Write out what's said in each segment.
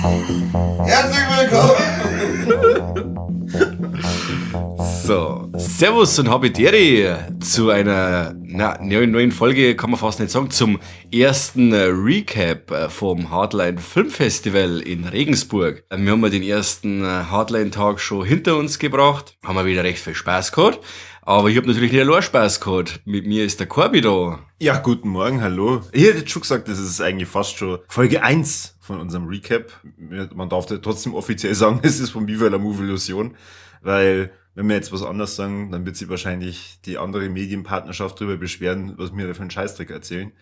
Herzlich willkommen! So, Servus und Habidere zu einer neuen Folge, kann man fast nicht sagen, zum ersten Recap vom Hardline Filmfestival in Regensburg. Wir haben den ersten Hardline-Tag schon hinter uns gebracht, haben wir wieder recht viel Spaß gehabt, aber ich habe natürlich nicht allein Spaß gehabt. Mit mir ist der Corby da. Ja, guten Morgen, hallo. Ich hätte jetzt schon gesagt, das ist eigentlich fast schon Folge 1 von unserem Recap. Man darf trotzdem offiziell sagen, es ist von Viva la Movie Illusion, weil wenn wir jetzt was anderes sagen, dann wird sich wahrscheinlich die andere Medienpartnerschaft darüber beschweren, was wir da für einen Scheißdreck erzählen.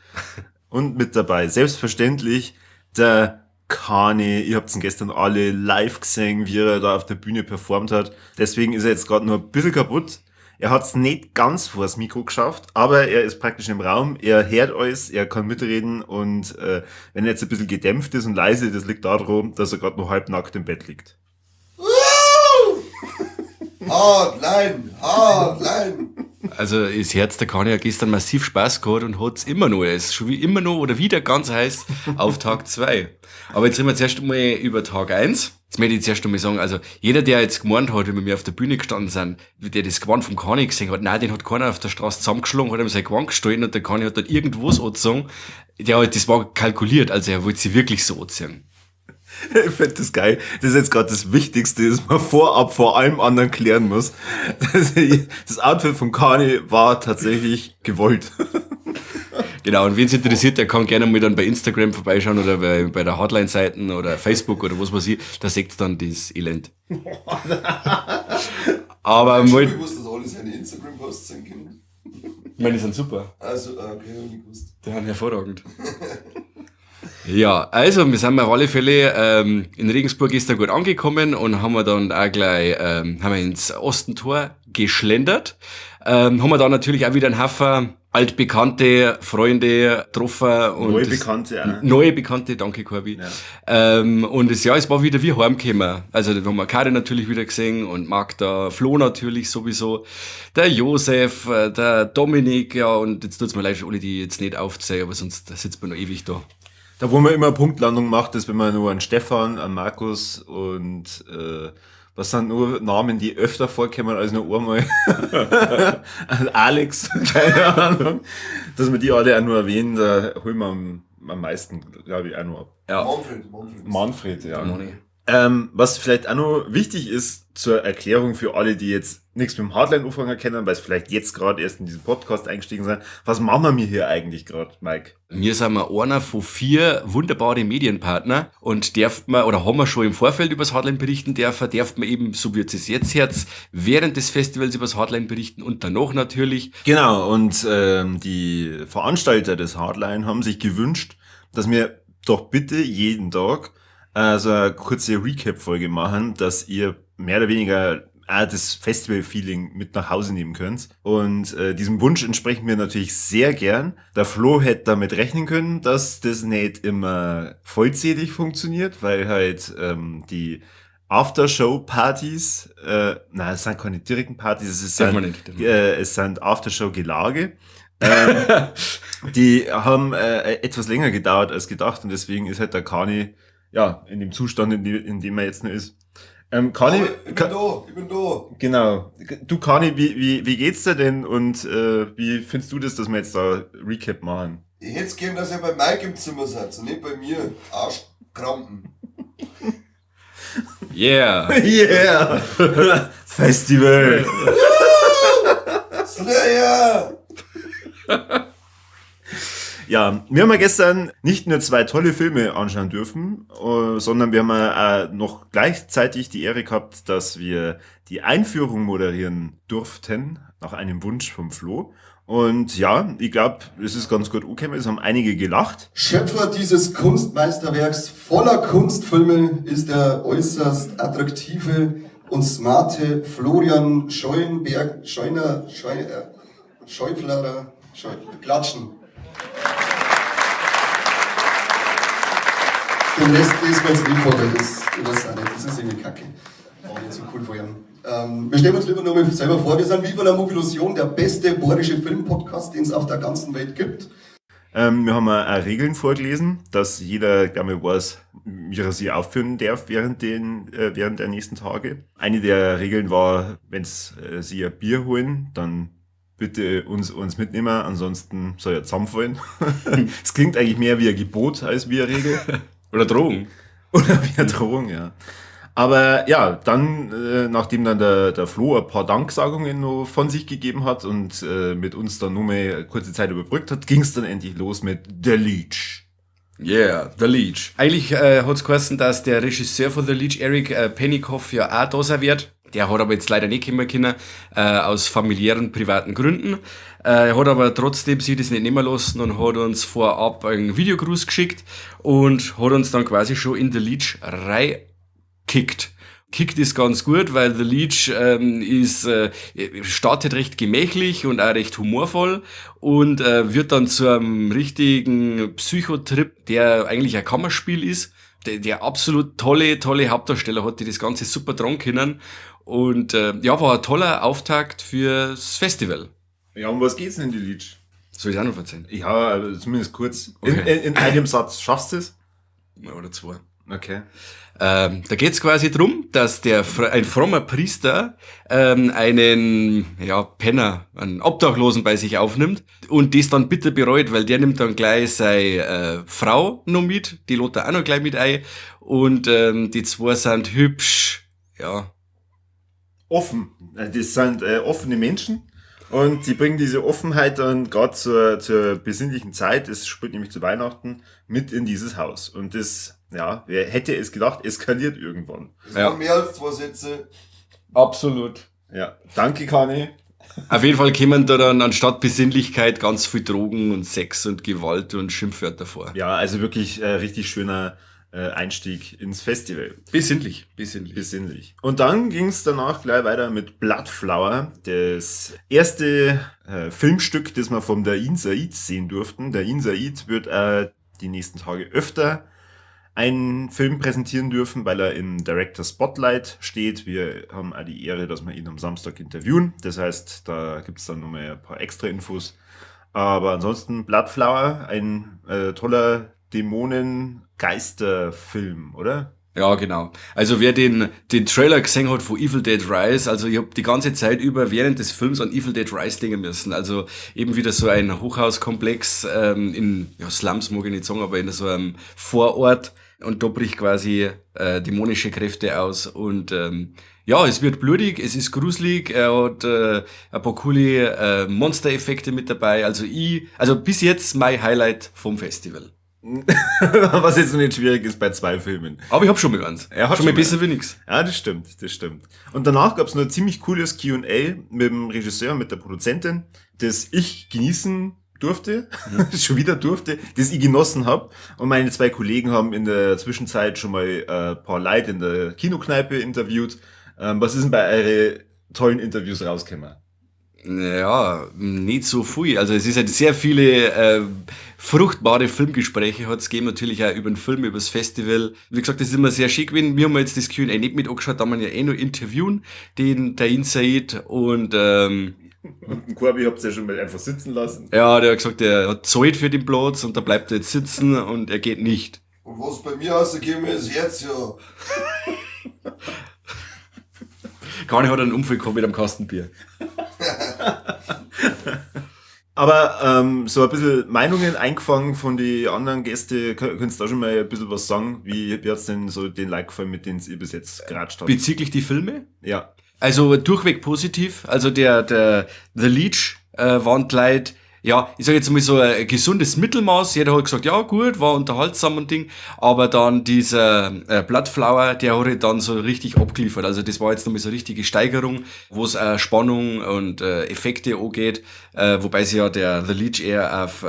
Und mit dabei, selbstverständlich, der Kani. Ihr habt ihn gestern alle live gesehen, wie er da auf der Bühne performt hat. Deswegen ist er jetzt gerade nur ein bisschen kaputt. Er hat es nicht ganz vor das Mikro geschafft, aber er ist praktisch im Raum, er hört alles, er kann mitreden und wenn er jetzt ein bisschen gedämpft ist und leise, das liegt daran, dass er gerade noch halbnackt im Bett liegt. Hardline! Also das Herz, der Kani hat gestern massiv Spaß gehabt und hat's immer noch. Er ist schon wie immer noch oder wieder ganz heiß auf Tag 2. Aber jetzt reden wir zuerst einmal über Tag 1. Jetzt möchte ich zuerst einmal sagen, also jeder, der jetzt gemeint hat, wenn wir auf der Bühne gestanden sind, der das Gewand vom Kani gesehen hat, nein, den hat keiner auf der Straße zusammengeschlagen, hat ihm sein Gewand gestohlen und der Kani hat dann irgendwas angezogen. Das war kalkuliert, also er wollte sie wirklich so anziehen. Ich finde das geil. Das ist jetzt gerade das Wichtigste, das man vorab vor allem anderen klären muss. Das Outfit von Kani war tatsächlich gewollt. Genau, und wen es interessiert, der kann gerne mal dann bei Instagram vorbeischauen oder bei der Hardline-Seiten oder Facebook oder was weiß ich, da seht ihr dann das Elend. Aber Ich mal... wusste, dass alle seine Instagram-Posts sein können. Ich meine, die sind super. Also, okay, hab ich nicht gewusst. Die sind hervorragend. Ja, also wir sind auf alle Fälle in Regensburg ist da gut angekommen und haben wir dann auch gleich haben wir ins Ostentor geschlendert. Haben wir dann natürlich auch wieder einen Haufen altbekannte Freunde getroffen. Und neue Bekannte, danke Corby. Ja. Und es war wieder wie heimgekommen. Also da haben wir Karin natürlich wieder gesehen und Magda, Flo natürlich sowieso, der Josef, der Dominik, ja, und jetzt tut's mir leid, alle die jetzt nicht aufzählen, aber sonst sitzt man noch ewig da. Da, wo man immer Punktlandung macht, ist, wenn man nur an Stefan, an Markus und was sind nur Namen, die öfter vorkommen als nur einmal. An Alex, keine Ahnung. Dass wir die alle auch nur erwähnen, da holen wir am meisten, glaube ich, auch noch ab. Ja. Manfred, ja. Was vielleicht auch noch wichtig ist zur Erklärung für alle, die jetzt nichts mit dem Hardline-Anfang kennen, weil es vielleicht jetzt gerade erst in diesen Podcast eingestiegen sind. Was machen wir hier eigentlich gerade, Mike? Wir sind einer von 4 wunderbare Medienpartner und haben wir schon im Vorfeld über das Hardline berichten darf man eben, so wird es jetzt während des Festivals über das Hardline berichten und danach natürlich. Genau, und die Veranstalter des Hardline haben sich gewünscht, dass wir doch bitte jeden Tag so eine kurze Recap-Folge machen, dass ihr mehr oder weniger das Festival-Feeling mit nach Hause nehmen könnt. Und diesem Wunsch entsprechen wir natürlich sehr gern. Der Flo hätte damit rechnen können, dass das nicht immer vollzählig funktioniert, weil halt die Aftershow-Partys, es sind keine direkten Partys, es sind Aftershow-Gelage. Die haben etwas länger gedauert als gedacht und deswegen ist halt der Kani in dem Zustand, in dem er jetzt noch ist. Kani, ich bin da. Genau. Du, Kani, wie geht's dir denn und wie findest du das, dass wir jetzt da Recap machen? Ich hätte es gern, dass ihr bei Mike im Zimmer seid und nicht bei mir. Arschkrampen. Yeah! Yeah! Festival! Slayer! Ja, wir haben ja gestern nicht nur 2 tolle Filme anschauen dürfen, sondern wir haben noch gleichzeitig die Ehre gehabt, dass wir die Einführung moderieren durften, nach einem Wunsch vom Flo. Und ja, ich glaube, es ist ganz gut angekommen, es haben einige gelacht. Schöpfer dieses Kunstmeisterwerks voller Kunstfilme ist der äußerst attraktive und smarte Florian Klatschen. Den Rest lesen wir jetzt nicht vor, weil das ist irgendwie kacke. Auch nicht so cool vor ihm. Wir stellen uns lieber nur mal selber vor, wir sind Viva la Movie Illusion, der beste bayerische Filmpodcast, den es auf der ganzen Welt gibt. Wir haben auch Regeln vorgelesen, dass jeder, glaube ich, weiß, wie er sie aufführen darf während der nächsten Tage. Eine der Regeln war, wenn sie ein Bier holen, dann bitte uns mitnehmen, ansonsten soll er zusammenfallen. Es klingt eigentlich mehr wie ein Gebot als wie eine Regel. Oder Drohung. Oder wie eine Drohung, ja. Aber ja, dann, nachdem dann der Flo ein paar Danksagungen noch von sich gegeben hat und mit uns dann nur mal eine kurze Zeit überbrückt hat, ging es dann endlich los mit The Leech. Yeah, The Leech. Eigentlich hat's geheißen, dass der Regisseur von The Leech, Eric Pennycoff, ja auch da sein wird. Der hat aber jetzt leider nicht kommen können, aus familiären, privaten Gründen. Er hat aber trotzdem sich das nicht nehmen lassen und hat uns vorab einen Videogruß geschickt und hat uns dann quasi schon in The Leech reingekickt. Kickt ist ganz gut, weil The Leech startet recht gemächlich und auch recht humorvoll und wird dann zu einem richtigen Psychotrip, der eigentlich ein Kammerspiel ist, der absolut tolle Hauptdarsteller hat, die das Ganze super dran können. Und war ein toller Auftakt fürs Festival. Ja, um was geht's denn in The Leech? Soll ich auch noch erzählen? Ja, also zumindest kurz. Okay. In einem Satz. Schaffst du es? Oder zwei. Okay. Da geht's quasi drum, dass ein frommer Priester einen Penner, einen Obdachlosen bei sich aufnimmt und das dann bitter bereut, weil der nimmt dann gleich seine Frau noch mit, die lädt er auch noch gleich mit ein und die zwei sind hübsch, ja. Offen. Das sind offene Menschen und die bringen diese Offenheit dann gerade zur besinnlichen Zeit, es spielt nämlich zu Weihnachten, mit in dieses Haus. Und das, ja, wer hätte es gedacht, eskaliert irgendwann. Das waren mehr als 2 Sätze. Absolut. Ja, danke Kani. Auf jeden Fall kommen da dann anstatt Besinnlichkeit ganz viel Drogen und Sex und Gewalt und Schimpfwörter vor. Ja, also wirklich richtig schöner Einstieg ins Festival. Besinnlich. Besinnlich. Und dann ging es danach gleich weiter mit Bloodflower, das erste Filmstück, das wir vom Dain Said sehen durften. Dain Said wird die nächsten Tage öfter einen Film präsentieren dürfen, weil er im Director Spotlight steht. Wir haben auch die Ehre, dass wir ihn am Samstag interviewen. Das heißt, da gibt's dann nochmal ein paar extra Infos. Aber ansonsten Bloodflower, ein toller Dämonen-Geister-Film, oder? Ja, genau. Also wer den Trailer gesehen hat von Evil Dead Rise, also ich habe die ganze Zeit über während des Films an Evil Dead Rise denken müssen. Also eben wieder so ein Hochhauskomplex in Slums, mag ich nicht sagen, aber in so einem Vorort. Und da bricht quasi dämonische Kräfte aus. Und es wird blutig, es ist gruselig, er hat ein paar coole Monster-Effekte mit dabei. Also bis jetzt mein Highlight vom Festival. Was jetzt noch nicht schwierig ist bei 2 Filmen. Aber ich hab schon mal eins. Er hat schon mal schon besser wie nix. Ja, das stimmt. Und danach gab's noch ein ziemlich cooles Q&A mit dem Regisseur, mit der Produzentin, das ich genießen durfte, schon wieder durfte, das ich genossen habe. Und meine 2 Kollegen haben in der Zwischenzeit schon mal ein paar Leute in der Kinokneipe interviewt. Was ist denn bei eure tollen Interviews rausgekommen? Ja, nicht so viel. Also es ist halt sehr viele fruchtbare Filmgespräche hat's gegeben, natürlich auch über den Film, über das Festival. Wie gesagt, das ist immer sehr schick gewesen. Wir haben jetzt das Q&A nicht mit angeschaut, da haben wir ja noch interviewen, den Dain Said und Corby habt ihr ja schon mal einfach sitzen lassen. ja, der hat gesagt, er hat Zeit für den Platz und da bleibt er jetzt sitzen und er geht nicht. Und was bei mir rausgekommen ist, jetzt ja. Kani hat einen Unfall gehabt mit einem Kastenbier. Aber so ein bisschen Meinungen eingefangen von den anderen Gästen, könntest du da schon mal ein bisschen was sagen? Wie hat's denn so den Like gefallen, mit denen ihr bis jetzt geratscht habt? Bezüglich die Filme? Ja. Also durchweg positiv. Also der The Leech waren die Leute, ja, ich sage jetzt mal so ein gesundes Mittelmaß. Jeder hat gesagt, ja gut, war unterhaltsam und Ding. Aber dann dieser Bloodflower, der hat halt dann so richtig abgeliefert. Also das war jetzt nochmal so eine richtige Steigerung, wo es Spannung und Effekte angeht. Wobei sich ja der The Leech eher auf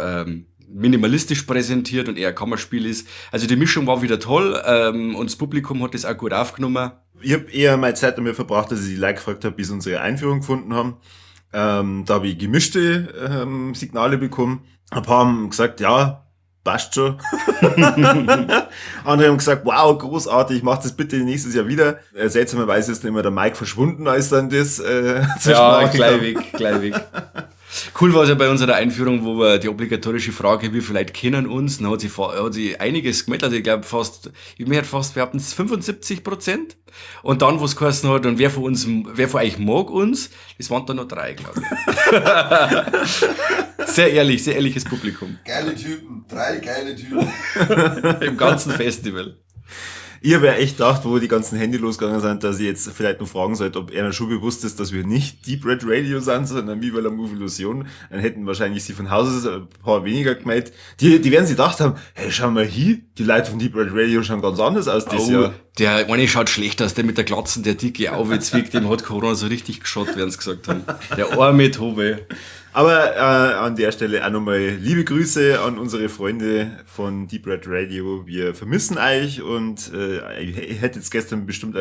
minimalistisch präsentiert und eher Kammerspiel ist. Also die Mischung war wieder toll und das Publikum hat das auch gut aufgenommen. Ich habe eher meine Zeit damit verbracht, dass ich die Leute gefragt habe, bis sie unsere Einführung gefunden haben. Da habe ich gemischte Signale bekommen. Ein paar haben gesagt, ja, passt schon. Andere haben gesagt, wow, großartig, mach das bitte nächstes Jahr wieder. Seltsamerweise ist dann immer der Mike verschwunden, als dann das Ja, gleich weg. Cool war es ja bei unserer Einführung, wo wir die obligatorische Frage, wie viele Leute kennen uns, dann hat sie einiges gemeldet, also ich glaube ich möchte fast behaupten, 75%. Und dann, wo es geheißen hat, und wer von euch mag uns, das waren dann noch 3, glaube ich. Sehr ehrliches Publikum. Geile Typen, 3 geile Typen. Im ganzen Festival. Ich habe ja echt gedacht, wo die ganzen Handy losgegangen sind, dass ich jetzt vielleicht noch fragen sollte, ob einer schon bewusst ist, dass wir nicht Deep Red Radio sind, sondern Viva la Move Illusion. Dann hätten wahrscheinlich sie von Haus aus ein paar weniger gemeldet. Die werden sich gedacht haben, hey, schau mal hier, die Leute von Deep Red Radio schauen ganz anders aus dieses Jahr. Der eine schaut schlecht aus, der mit der Glatzen, der dicke Auwezwick, dem hat Corona so richtig geschaut, werden sie gesagt haben. Der arme Tobe. Aber an der Stelle auch nochmal liebe Grüße an unsere Freunde von Deep Red Radio. Wir vermissen euch und ihr hättet gestern bestimmt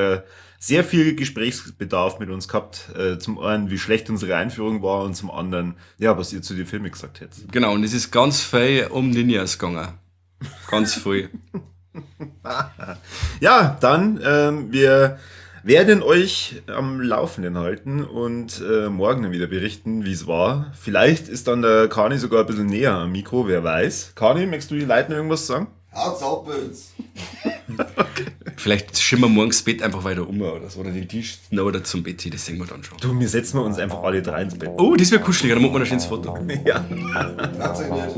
sehr viel Gesprächsbedarf mit uns gehabt. Zum einen, wie schlecht unsere Einführung war und zum anderen, ja, was ihr zu den Filmen gesagt hättet. Genau, und es ist ganz viel um Ninjas gegangen. Ganz viel. Ja, dann, wir werden euch am Laufenden halten und morgen dann wieder berichten, wie es war. Vielleicht ist dann der Kani sogar ein bisschen näher am Mikro, wer weiß. Kani, möchtest du die Leuten irgendwas sagen? Haut's ab jetzt. Vielleicht schimmern wir morgens das Bett einfach weiter um oder so, oder den Tisch oder zum Bett ziehen, das sehen wir dann schon. Du, wir setzen uns einfach alle 3 ins Bett. Oh, das wäre kuscheliger, dann macht man ein schönes Foto. Ja. Traut's euch nicht.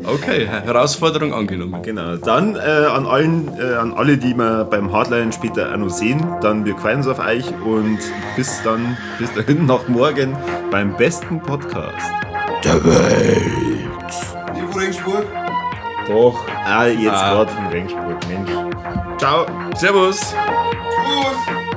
Okay, Herausforderung angenommen. Genau, dann an alle, die wir beim Hardline später auch noch sehen, dann wir freuen uns auf euch und bis dahin nach morgen beim besten Podcast der Welt. Die von Regensburg. Doch, jetzt gerade von Regensburg, Mensch. Ciao. Servus. Tschüss.